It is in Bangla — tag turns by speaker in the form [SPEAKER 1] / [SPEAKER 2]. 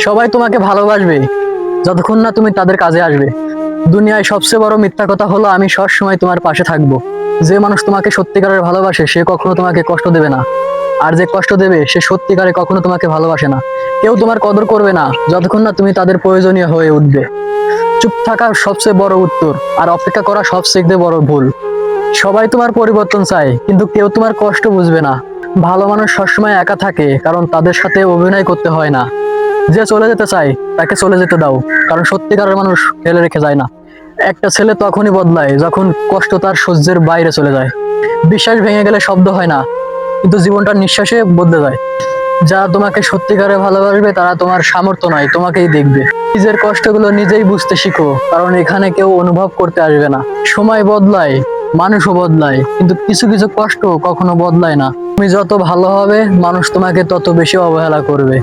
[SPEAKER 1] সবাই তোমাকে ভালোবাসবে যতক্ষণ না তুমি তাদের কাজে আসবে। দুনিয়ায় সবচেয়ে বড় মিথ্যা কথা হলো আমি সব সময় তোমার পাশে থাকবো। যে মানুষ তোমাকে সত্যিকারের ভালোবাসে সে কখনো তোমাকে কষ্ট দেবে না, আর যে কষ্ট দেবে সে সত্যিকারে কখনো তোমাকে ভালোবাসে না। কেউ তোমার কদর করবে না যতক্ষণ না তুমি তাদের প্রয়োজনীয় হয়ে উঠবে। চুপ থাকা সবচেয়ে বড় উত্তর, আর অপেক্ষা করা সবচেয়ে বড় ভুল। সবাই তোমার পরিবর্তন চায় কিন্তু কেউ তোমার কষ্ট বুঝবে না। ভালো মানুষ সবসময় একা থাকে কারণ তাদের সাথে অভিনয় করতে হয় না। যে চলে যেতে চায় তাকে চলে যেতে দাও, কারণ সত্যিকারের মানুষ ফেলে রেখে যায় না। একটা ছেলে তখনই বদলায় যখন কষ্ট তার সহ্যের বাইরে চলে যায়। বিশ্বাস ভেঙে গেলে শব্দ হয় না, কিন্তু জীবনটা নিঃশ্বাসে বদলে যায়। যারা তোমাকে সত্যিকারে ভালোবাসবে তারা তোমার সামর্থ্য নয়, তোমাকেই দেখবে। নিজের কষ্টগুলো নিজেই বুঝতে শিখো, কারণ এখানে কেউ অনুভব করতে আসবে না। সময় বদলায়, মানুষও বদলায়, কিন্তু কিছু কিছু কষ্ট কখনো বদলায় না। তুমি যত ভালো হবে মানুষ তোমাকে তত বেশি অবহেলা করবে।